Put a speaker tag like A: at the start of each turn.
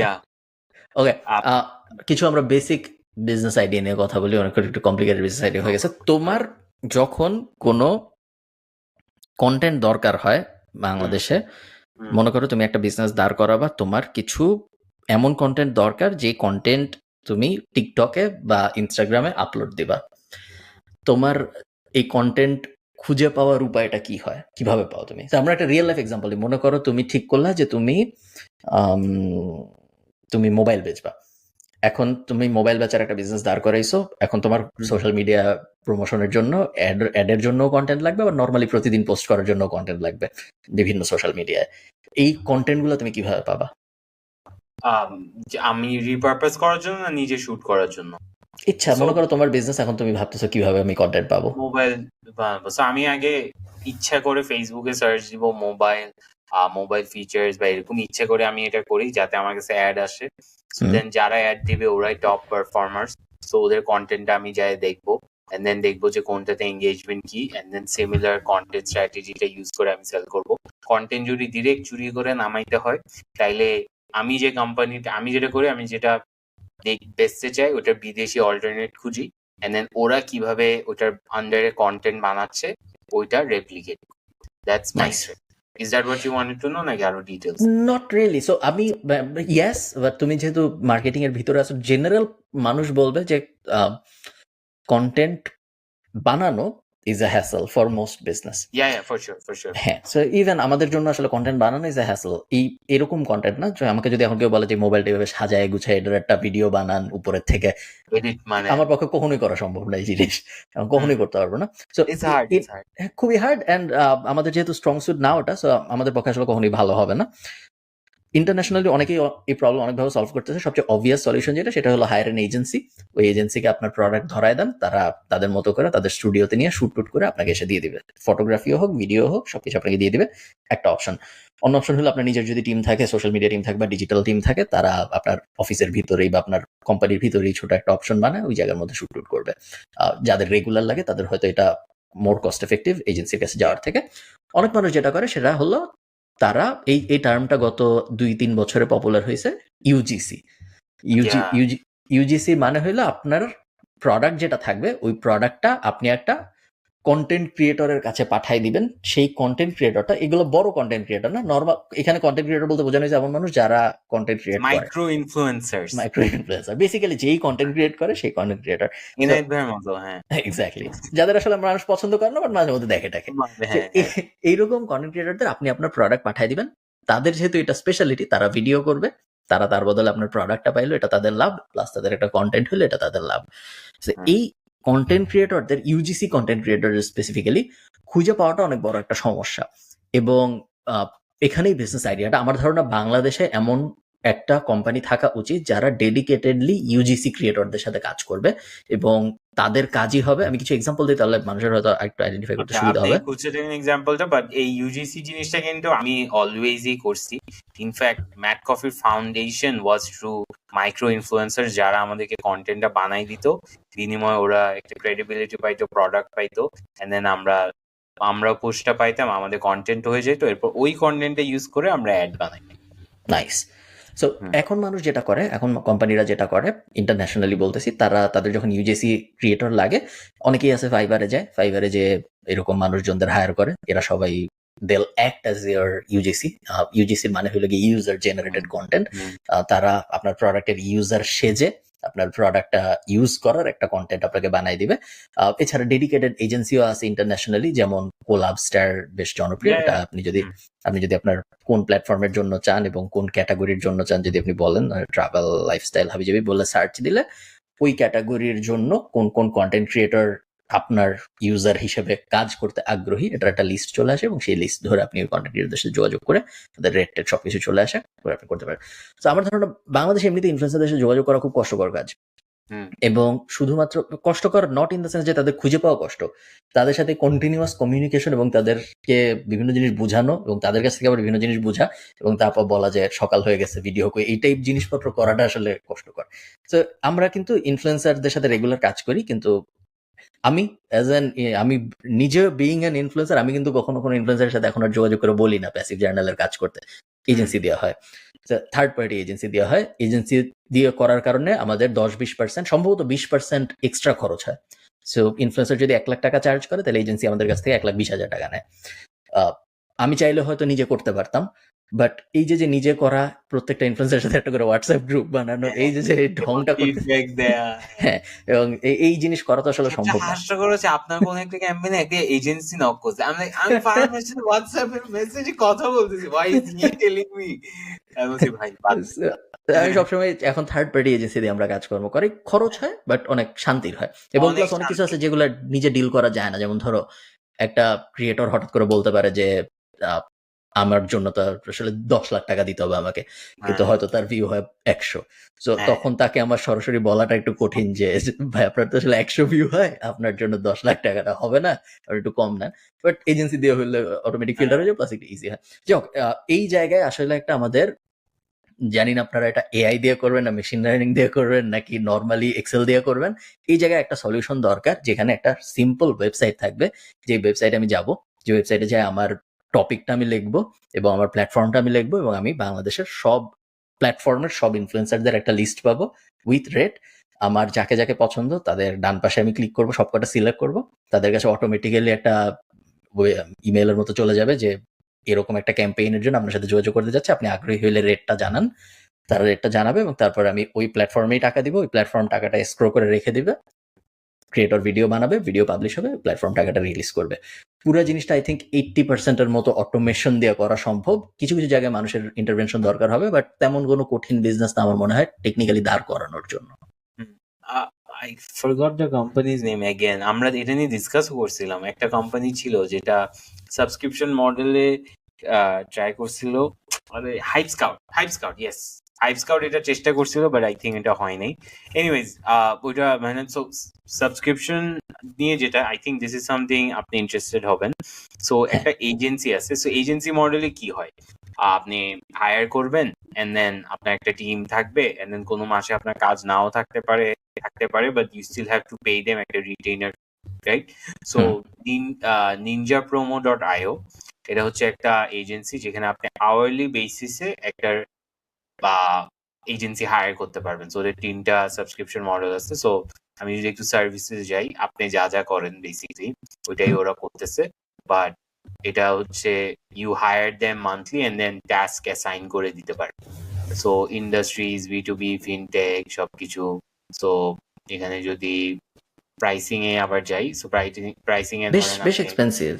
A: ইয়া
B: ওকে, কিছু আমরা basic business idea নিয়ে কথা বলি, অনেক একটু কমপ্লিকেটেড বিজনেস আইডিয়া হয়ে গেছে। তোমার যখন কোনো কন্টেন্ট দরকার হয় বাংলাদেশে, মনে করো তুমি একটা বিজনেস দাঁড় করাবা, তোমার কিছু এমন কন্টেন্ট দরকার যে কন্টেন্ট তুমি টিকটকে বা ইনস্টাগ্রামে আপলোড দিবা। তোমার এই কন্টেন্ট খুঁজে পাওয়ার উপায়টা কি হয়, কিভাবে পাও তুমি? আমরা একটা রিয়েল লাইফ এক্সাম্পল দিই। মনে করো তুমি ঠিক করলা যে তুমি মোবাইল বেচবা। এখন তুমি মোবাইল বেচার একটা বিজনেস দাঁড় করাইছো। এখন তোমার সোশ্যাল মিডিয়া প্রমোশনের জন্য অ্যাডের জন্য কন্টেন্ট লাগবে, বা নর্মালি প্রতিদিন পোস্ট করার জন্য কন্টেন্ট লাগবে বিভিন্ন সোশ্যাল মিডিয়ায়। এই কন্টেন্ট গুলো তুমি কিভাবে পাবা?
A: আমি রিপারপাস করার জন্য না নিজে শুট করার জন্য?
B: ইচ্ছা, মনে করো তোমার বিজনেস, এখন তুমি ভাবতেছো কিভাবে আমি কন্টেন্ট পাবো।
A: মোবাইল বানাবো, আমি আগে ইচ্ছা করে ফেসবুকে সার্চ দিব মোবাইল ফিচার্স বা এরকম ইচ্ছা করে আমি এটা করি যাতে আমার কাছে অ্যাড আসে। দেন যারা অ্যাড দিবে ওরাই টপ পারফর্মার্স, সো ওদের কন্টেন্টটা আমি যাই দেখবো, এন্ড দেন দেখবো যে কোনটাতে এঙ্গেজমেন্ট কি, এন্ড দেন সিমিলার কন্টেন্ট স্ট্র্যাটেজিটা ইউজ করে আমি সেল করবো। কন্টেন্ট যদি ডিরেক্ট চুরি করে নামাইতে হয় তাইলে আমি যে কোম্পানিটা, আমি যেটা করি, আমি যেটা বেচতে চাই ওটার বিদেশি অল্টারনেট খুঁজি, এন্ড দেন ওরা কিভাবে ওটার আন্ডারে কন্টেন্ট বানাচ্ছে ওইটা replicate. That's my strategy. Is that what you wanted to know, নাকি আরো ডিটেইলস?
B: Not really. সো আমি ইয়েস, বাট তুমি যেহেতু মার্কেটিং এর ভিতরে আছো, জেনারেল মানুষ বলবে যে কন্টেন্ট বানানো is a hassle for most business.
A: For sure.
B: হ্যাঁ, সো ইভেন আমাদের জন্য আসলে কন্টেন্ট বানানো ইজ আ হ্যাসল। এরকম কন্টেন্ট না যে আমাকে যদি এখন কেউ বলে যে মোবাইলটা এভাবে সাজায় গুছায় এটার একটা ভিডিও বানান উপরের থেকে,
A: এডিট, মানে
B: আমার পক্ষে কখনোই করা সম্ভব না এই জিনিস, আমি কখনোই করতে পারবো না। সো খুবই হার্ড, অ্যান্ড আমাদের যেহেতু স্ট্রং সুট না ওটা, সো আমাদের পক্ষে আসলে কখনোই ভালো হবে না। ইন্টারন্যাশনালি অনেকেই এই প্রবলেম অনেকভাবে সলভ করতেছে। সবচেয়ে অবভিয়াস সলিউশন যেটা, সেটা হলো হায়ার এন এজেন্সি। ওই এজেন্সিকে আপনার প্রোডাক্ট ধরায় দেন, তারা তাদের মতো করে তাদের স্টুডিওতে নিয়ে শুট টুট করে আপনাকে এসে দিয়ে দিবে। ফটোগ্রাফিও হোক, ভিডিও হোক, সবকিছু আপনাকে দিয়ে দিবে। একটা অপশন। অন্য অপশন হলো আপনার নিজের যদি টিম থাকে, সোশ্যাল মিডিয়া টিম থাকে বা ডিজিটাল টিম থাকে, তারা আপনার অফিসের ভিতরেই বা আপনার কোম্পানির ভিতরেই ছোট একটা অপশন বানায়, ওই জায়গার মধ্যে শুট টুট করবে। যাদের রেগুলার লাগে তাদের হয়তো এটা মোর কস্ট এফেক্টিভ এজেন্সির কাছে যাওয়ার থেকে। অনেক মানুষ যেটা করে সেটা হলো তারা এই টার্মটা গত 2-3 বছরে পপুলার হয়েছে, ইউজিসি। ইউজিসি মানে হইলো আপনার প্রোডাক্ট যেটা থাকবে ওই প্রোডাক্টটা আপনি একটা কন্টেন্ট ক্রিয়েটরের কাছে পাঠাই দিবেন। সেই কন্টেন্ট ক্রিয়েটরটা, এগুলো বড় কন্টেন্ট ক্রিয়েটর না, নরমাল এখানে কন্টেন্ট ক্রিয়েটর বলতে বোঝানো হয়েছে এমন মানুষ যারা কন্টেন্ট ক্রিয়েট করে, মাইক্রো ইনফ্লুয়েন্সার বেসিক্যালি, যেই কন্টেন্ট ক্রিয়েট করে সেই কন্টেন্ট ক্রিয়েটর। এক্স্যাক্টলি, যাদের আসলে মানুষ পছন্দ করে না বাট মাঝে মধ্যে দেখে টাকে। এইরকম কন্টেন্ট ক্রিয়েটরদের আপনি আপনার প্রোডাক্ট পাঠাই দিবেন। তাদের যেহেতু এটা স্পেশালিটি, তারা ভিডিও করবে, তারা তার বদলে আপনার প্রোডাক্টটা পাইলো, এটা তাদের লাভ, প্লাস তাদের একটা কন্টেন্ট হলো, এটা তাদের লাভ। এই কন্টেন্ট ক্রিয়েটরদের, ইউজিসি কন্টেন্ট ক্রিয়েটরদের স্পেসিফিক্যালি খুঁজে পাওয়াটা অনেক বড় একটা সমস্যা। এবং এখানেই বিজনেস আইডিয়াটা, আমার ধারণা বাংলাদেশে এমন একটা কোম্পানি থাকা উচিত যারা ডেডিকেটেডলি ইউজিসি ক্রিয়েটরদের সাথে কাজ করবে, এবং তাদের কাজই হবে, আমি কিছু এক্সাম্পল দিই তাহলে মানুষের হয়তো একটু আইডেন্টিফাই করতে সুবিধা হবে।
A: এক্সাম্পলটা, বাট এই ইউজিসি জিনিসটা কিন্তু আমি অলওয়েজই করছি। ইনফ্যাক্ট ম্যাট কফি ফাউন্ডেশন ওয়াজ থ্রু মাইক্রো ইনফ্লুয়েন্সার, যারা আমাদেরকে কন্টেন্টটা বানাই দিত, বিনিময়ে ওরা একটা ক্রেডিবিলিটি পাইতো, প্রোডাক্ট পাইতো, এন্ড দেন আমরা পোস্টটা পাইতাম, আমাদের কন্টেন্ট হয়ে যেত, এরপর ওই কন্টেন্টটা ইউজ করে আমরা অ্যাড বানাই।
B: নাইস। সো এখন মানুষ যেটা করে, এখন কোম্পানিরা যেটা করে, ইন্টারন্যাশনালি বলতেছি, তারা তাদের যখন ইউজিসি ক্রিয়েটর লাগে, অনেকেই আছে ফাইবারে যায়, ফাইবারে যে এরকম মানুষজনদের হায়ার করে, এরা সবাই they'll act as your UGC. UGC মানে হলো কি ইউজার জেনারেটেড কন্টেন্ট। তারা আপনার প্রোডাক্টের ইউজার সেজে আপনার প্রোডাক্টটা ইউজ করার একটা কন্টেন্ট আপনাকে বানাই দিবে। এছাড়া ডেডিকেটেড এজেন্সিও আছে ইন্টারন্যাশনালি, যেমন কোলাবস্টার বেশ জনপ্রিয়। এটা আপনি যদি আপনার কোন প্ল্যাটফর্মের জন্য চান এবং কোন ক্যাটাগরির জন্য চান যদি আপনি বলেন, ট্রাভেল, লাইফস্টাইল, হাবিজাবি বলে সার্চ দিলে ওই ক্যাটাগরির জন্য কোন কোন কন্টেন্ট ক্রিয়েটর আপনার ইউজার হিসেবে কাজ করতে আগ্রহী, এটার একটা লিস্ট চলে আসে, এবং সেই লিস্ট ধরে আপনি কন্টেন্ট ক্রিয়েটরদের সাথে যোগাযোগ করে তাদের রেট টেট সবকিছু চলে আসে, আপনি করতে পারেন। তো আমার ধারণা বাংলাদেশে এমনিতে ইনফ্লুয়েন্সারদের সাথে যোগাযোগ করা খুব কষ্টকর কাজ, এবং শুধুমাত্র কষ্টকর নট ইন দ্য সেন্স যে তাদের খুঁজে পাওয়া কষ্ট, তাদের সাথে কন্টিনিউয়াস কমিউনিকেশন এবং তাদেরকে বিভিন্ন জিনিস বোঝানো এবং তাদের কাছ থেকে আবার বিভিন্ন জিনিস বোঝা এবং তারপর বলা যে সকাল হয়ে গেছে ভিডিও করে, এই টাইপ জিনিসপত্র করাটা আসলে কষ্টকর। তো আমরা কিন্তু ইনফ্লুয়েন্সারদের সাথে রেগুলার কাজ করি, কিন্তু আমি আমি নিজে বিইং অ্যান ইনফ্লুয়েন্সার, আমি কিন্তু কখনো কোনো ইনফ্লুয়েন্সারের সাথে এখন আর যোগাযোগ করে বলি না প্যাসিভ জার্নালের কাজ করতে, এজেন্সি দেওয়া হয়। থার্ড পার্টি এজেন্সি দেওয়া হয়। এজেন্সি দিয়ে করার কারণে আমাদের 10-20%, সম্ভবত 20% এক্সট্রা খরচ হয়। সো ইনফ্লুয়েন্সার যদি 1 লাখ টাকা চার্জ করে, তাহলে এজেন্সি আমাদের কাছ থেকে 1,20,000 টাকা নেয়। আমি চাইলে হয়তো নিজে করতে পারতাম, বাট এই যে নিজে করা, প্রত্যেকটা ইনফ্লুয়েন্সারের সাথে একটা করে হোয়াটসঅ্যাপ গ্রুপ বানানো, এই যে ঢংটা করতে,
A: ফিডব্যাক দেয়া।
B: হ্যাঁ, এবং এই জিনিস করা তো আসলে
A: সবচেয়ে
B: সম্ভব না।
A: হাস্যকর হচ্ছে আপনার কোন একটা ক্যাম্পেইনে একটা এজেন্সি নক করছে, আমি ফারহানের সাথে হোয়াটসঅ্যাপে মেসেজে কথা বলতেছি, ভাই ইজ হি টেলিং মি, আমি বলছি ভাই বাদ দেন।
B: আমি সবসময় এখন থার্ড পার্টি এজেন্সি দিয়ে আমরা কাজকর্ম করি, খরচ হয় বাট অনেক শান্তির হয়। এবং
A: অনেক
B: প্লাস অনেক কিছু আছে
A: শান্তি।
B: যেগুলো নিজে ডিল করা যায় না, যেমন ধরো একটা ক্রিয়েটর হঠাৎ করে বলতে পারে যে আহ, আমার জন্য তো আসলে 10 লাখ টাকা দিতে হবে আমাকে, কিন্তু
A: হ্যাঁ,
B: হয়তো তার ভিউ হয় 100। সো
A: হ্যাঁ,
B: তখন তাকে আমার সরাসরি বলাটা একটু কঠিন যে ভাই আপনার তো আসলে 100 ভিউ হয়, আপনার জন্য 10 লাখ টাকাটা হবে না, আর একটু কম নেন। বাট এজেন্সি দিয়ে হলে অটোমেটিক ফিল্টার হয়ে যায়, প্লাস একটু ইজি হয়। যাই হোক, এই জায়গায় আসলে একটা আমাদের, জানি না আপনারা এটা এআই দিয়ে করবেন না মেশিন লার্নিং দিয়ে করবেন নাকি নর্মালি এক্সেল দিয়ে করবেন, এই জায়গায় একটা সলিউশন দরকার যেখানে একটা সিম্পল ওয়েবসাইট থাকবে, যে ওয়েবসাইটে আমি যাব, যে ওয়েবসাইটে যাই আমার টপিকটা আমি লিখবো এবং আমার প্ল্যাটফর্মটা আমি লিখবো, এবং আমি বাংলাদেশের সব প্ল্যাটফর্মের সব ইনফ্লুয়েন্সারদের একটা লিস্ট পাবো উইথ রেট। আমার যাকে যাকে পছন্দ তাদের ডান পাশে আমি ক্লিক করবো, সবকটা সিলেক্ট করবো, তাদের কাছে অটোমেটিক্যালি একটা ইমেইলের মতো চলে যাবে যে এরকম একটা ক্যাম্পেইনের জন্য আপনার সাথে যোগাযোগ করতে যাচ্ছে, আপনি আগ্রহী হলে রেটটা জানান। তারা রেটটা জানাবে এবং তারপর আমি ওই প্ল্যাটফর্মেই টাকা দিব, ওই প্ল্যাটফর্ম টাকাটা এসক্রো করে রেখে দিবে, ক্রিয়েটর ভিডিও বানাবে, ভিডিও পাবলিশ হবে, প্ল্যাটফর্ম টাকাটা রিলিজ করবে। পুরো জিনিসটা আই থিঙ্ক 80%-এর মতো অটোমেশন দিয়ে করা সম্ভব। কিছু কিছু জায়গায় মানুষের ইন্টারভেনশন দরকার হবে, বাট তেমন কোনো কঠিন বিজনেস না আমার মনে হয় টেকনিক্যালি দাঁড় করানোর জন্য।
A: I forgot the companies name again. আমরা এটা নিয়ে ডিসকাস করছিলাম, একটা কোম্পানি ছিল যেটা সাবস্ক্রিপশন মডেলে ট্রাই করছিল, আরে hype scout yes, hype scout এটা চেষ্টা করছিল, বাট আই থিঙ্ক এটা হয় নাই। এনিওয়েজ ওইটা মানে সাবস্ক্রিপশন নিয়ে যেটা, I think this is something আপনি ইন্টারেস্টেড হবেন। সো একটা এজেন্সি আছে, সো এজেন্সি মডেলে কি হয়, আপনি হায়ার করবেন, এন্ড দেন আপনার একটা টিম থাকবে, এন্ড দেন কোনো মাসে আপনার কাজ নাও থাকতে পারে, but you still have to pay them একটা রিটেইনার, রাইট? সো ninjapromo.io এটা হচ্ছে একটা এজেন্সি যেখানে আপনি আওয়ারলি বেসিসে একটা বা এজেন্সি হায়ার করতে পারবেন। সো ওদের 3টা সাবস্ক্রিপশন মডেল আছে। সো আমি যদি একটু সার্ভিসেস যাই, আপনি যা যা করেন বেসিকলি ওইটাই ওরা করতেছে, বাট এটা হচ্ছে you hire them monthly and then task assign করে দিতে পারে। সো ইন্ডাস্ট্রিজ, বি2বি, ফিনটেক সবকিছু। সো এখানে যদি প্রাইসিং এ আবার যাই, সো প্রাইসিং এ
B: বেশ
A: ধরেন
B: বেশ
A: আপনি
B: এক্সপেন্সিভ।